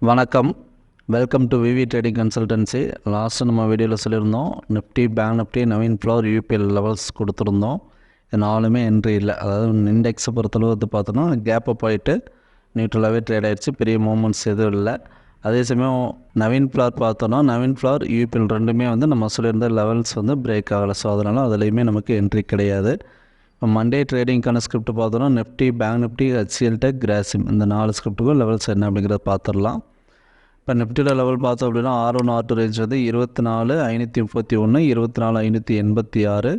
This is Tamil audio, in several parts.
வணக்கம். Welcome to VV trading consultancy. Last நம்ம வீடியோவில் சொல்லியிருந்தோம், Nifty, bank Nifty, Naveen flower, UPL levels கொடுத்துருந்தோம். இது நாலுமே என்ட்ரி இல்லை. அதாவது இண்டெக்ஸை பொறுத்தளவு வந்து பார்த்தோன்னா கேப்பை போயிட்டு நியூட்ரலாகவே ட்ரேட் ஆகிடுச்சு. பெரிய மூமெண்ட்ஸ் எதுவும் இல்லை. அதே சமயம் நவீன் ஃப்ளவர் பார்த்தோன்னா நவீன் ஃப்ளவர், யூபிஎல் ரெண்டுமே வந்து நம்ம சொல்லியிருந்த லெவல்ஸ் வந்து பிரேக் ஆகலை. ஸோ அதனால் அதுலேயுமே நமக்கு என்ட்ரி கிடையாது. இப்போ மண்டே ட்ரேடிங்கான ஸ்கிரிப்ட் பார்த்தோன்னா Nifty, bank Nifty, HCL tech, Grasim இந்த 4 ஸ்கிரிப்ட்டுக்கும் லெவல்ஸ் என்ன அப்படிங்கிறத பார்த்துடலாம். இப்போ நிஃப்டியோட லெவல் பார்த்தோம் அப்படின்னா R1 R2 ரேஞ்ச் வந்து 24,531, 24,586.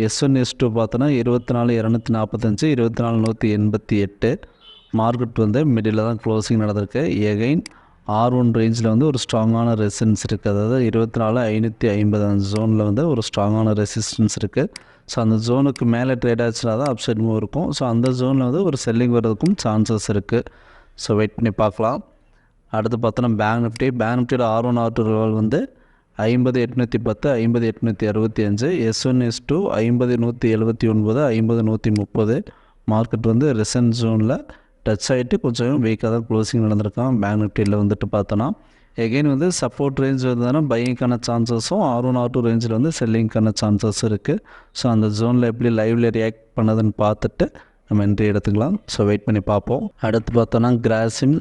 S1 S2 பார்த்தோன்னா 24,245, 24,188. மார்க்கெட் வந்து மிடில் தான் க்ளோசிங் நடந்திருக்கு. எகைன் R1 ரேஞ்சில் வந்து ஒரு ஸ்ட்ராங்கான ரெசிஸ்டன்ஸ் இருக்குது. அதாவது 24,550 அந்த ஜோனில் வந்து ஒரு ஸ்ட்ராங்கான ரெசிஸ்டன்ஸ் இருக்குது. ஸோ அந்த ஜோனுக்கு மேலே ட்ரேட் ஆச்சுன்னா தான் அப்சைட் மூவ் இருக்கும். ஸோ அந்த ஜோனில் வந்து ஒரு செல்லிங் வர்றதுக்கும் சான்சஸ் இருக்குது. ஸோ வெயிட் பண்ணி பார்க்கலாம். அடுத்து பார்த்தோன்னா பேங்க் நிஃப்டியோட R1 R2 லெவல் வந்து 50,810, 50,865. S1 S2 50,179, 50,130. மார்க்கெட் வந்து ரெசன்ட் ஜோனில் டச் ஆகிட்டு கொஞ்சம் வீக்காக தான் க்ளோசிங் நடந்திருக்கான். பேங்க் நிஃப்டியில் வந்துட்டு பார்த்தோன்னா எகெயின் வந்து சப்போர்ட் ரேஞ்ச் வந்ததுன்னா பையிங்கான சான்சஸும், R1 R2 ரேஞ்சில் வந்து செல்லிங்க்கான சான்சஸ் இருக்குது. ஸோ அந்த ஜோனில் எப்படி லைவ்ல ரியாக்ட் பண்ணதுன்னு பார்த்துட்டு நம்ம என்ட்ரி எடுத்துக்கலாம். ஸோ வெயிட் பண்ணி பார்ப்போம். அடுத்து பார்த்தோன்னா கிராசிம்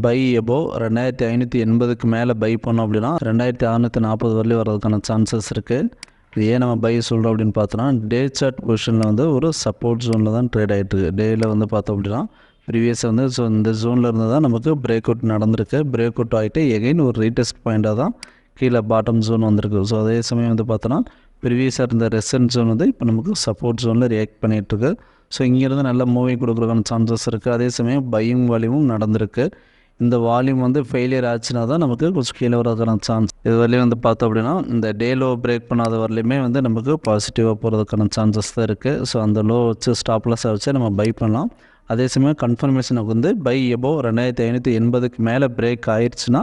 பை எபோவ் 2,580க்கு மேலே பை பண்ணோம் அப்படின்னா 2,640 வரலையும் வர்றதுக்கான சான்சஸ் இருக்குது. இது ஏன் நம்ம பை சொல்கிறோம் அப்படின்னு பார்த்தோன்னா டே சார்ட் பொசிஷனில் வந்து ஒரு சப்போர்ட் ஜோனில் தான் ட்ரேட் ஆகிட்டுருக்கு. டேயில் வந்து பார்த்தோம் அப்படின்னா ப்ரீவியஸாக வந்து ஸோ இந்த ஜோனில் இருந்து தான் நமக்கு பிரேக் அவுட் நடந்திருக்கு. பிரேக் அவுட் ஆகிட்டு எகைன் ஒரு ரீடெஸ்ட் பாயிண்ட்டாக தான் கீழே பாட்டம் ஜோன் வந்திருக்கு. ஸோ அதே சமயம் வந்து பார்த்தோன்னா ப்ரீவியஸாக இருந்த ரெசன்ட் ஜோன் வந்து இப்போ நமக்கு சப்போர்ட் ஜோனில் ரியாக்ட் பண்ணிகிட்ருக்கு. ஸோ இங்கேருந்து நல்ல மூவிங் கொடுக்குறதுக்கான சான்சஸ் இருக்குது. அதே சமயம் பையிங் வால்யூமும் நடந்திருக்கு. இந்த வால்யூம் வந்து ஃபெயிலியர் ஆச்சுன்னா தான் நமக்கு கொஞ்சம் கீழே வரதுக்கான சான்ஸ். இது வரலையும் வந்து பார்த்தோம் அப்படின்னா இந்த டே லோ பிரேக் பண்ணாத வரலையுமே வந்து நமக்கு பாசிட்டிவாக போகிறதுக்கான சான்சஸ் தான் இருக்குது. ஸோ அந்த லோ வச்சு ஸ்டாப்லெஸ்ஸாக வச்சு நம்ம பை பண்ணலாம். அதே சமயம் கன்ஃபர்மேஷனுக்கு வந்து பை எபோவ் 2,580க்கு மேலே பிரேக் ஆயிடுச்சுன்னா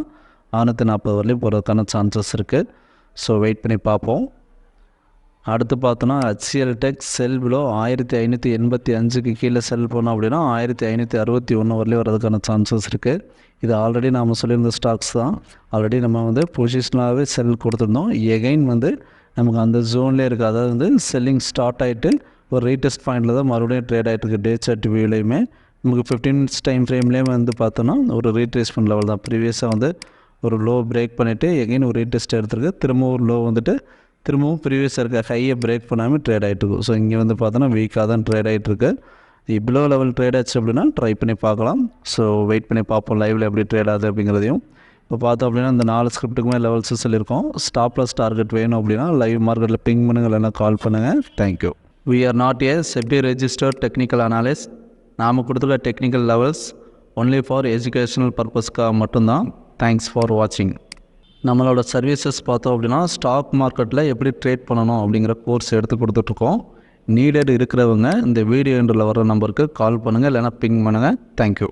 440 வரலையும் போகிறதுக்கான சான்சஸ் இருக்குது. ஸோ வெயிட் பண்ணி பார்ப்போம். அடுத்து பார்த்தோன்னா ஹெச்சிஎல் டெக் செல் பிலோ 1,585க்கு கீழே செல் பண்ணோம் அப்படின்னா 1,561 வரலையும் வரதுக்கான சான்சஸ் இருக்குது. இது ஆல்ரெடி நாம் சொல்லியிருந்த ஸ்டாக்ஸ் தான். ஆல்ரெடி நம்ம வந்து பொசிஷனாகவே செல் கொடுத்துருந்தோம். எகைன் வந்து நமக்கு அந்த ஜோன்லேயே இருக்குது. அதாவது வந்து செல்லிங் ஸ்டார்ட் ஆகிட்டு ஒரு ரீடெஸ்ட் பாயிண்டில் தான் மறுபடியும் ட்ரேட் ஆகிட்டுருக்கு. டே சார்ட் வியூலையுமே நமக்கு 15 minutes டைம் ஃப்ரேம்லேயே வந்து பார்த்தோன்னா ஒரு ரீட்ரேஸ்மெண்ட் லெவல் தான். ப்ரீவியஸாக வந்து ஒரு லோ பிரேக் பண்ணிவிட்டு எகைன் ஒரு ரீடெஸ்ட் எடுத்துருக்கு. திரும்பவும் ஒரு லோ வந்துட்டு திரும்பவும் ப்ரீவியஸாக இருக்க ஹையை பிரேக் பண்ணாமல் ட்ரேட் ஆகிட்டுருக்கும். ஸோ இங்கே வந்து பார்த்தோன்னா வீக்காக தான் ட்ரேட் ஆகிட்டுருக்கு. இவ்வளோ லெவல் ட்ரேட் ஆச்சு அப்படின்னா ட்ரை பண்ணி பார்க்கலாம். ஸோ வெயிட் பண்ணி பார்ப்போம் லைவில் எப்படி ட்ரேட் ஆகுது அப்படிங்கிறதையும். இப்போ பார்த்தோம் அப்படின்னா இந்த 4 ஸ்கிரிப்ட்டுக்குமே லெவல்ஸ் சொல்லியிருக்கோம். ஸ்டாப்லெஸ் டார்கெட் வேணும் அப்படின்னா லைவ் மார்க்கெட்டில் பிங் பண்ணுங்கள், இல்லைன்னா கால் பண்ணுங்கள். Thank you. We are not a SEBI registered technical analyst. நாம் கொடுத்துருக்க technical levels only for educational பர்பஸ்க்காக மட்டும்தான். தேங்க்ஸ் ஃபார் வாட்சிங். நம்மளோட சர்வீசஸ் பார்த்தோம் அப்படின்னா ஸ்டாக் மார்க்கெட்டில் எப்படி ட்ரேட் பண்ணணும் அப்படிங்கிற கோர்ஸ் எடுத்து கொடுத்துட்ருக்கோம். நீடட் இருக்கிறவங்க இந்த வீடியோ எண்டில் வர நம்பருக்கு கால் பண்ணுங்கள், இல்லைனா பிங் பண்ணுங்கள். தேங்க்யூ.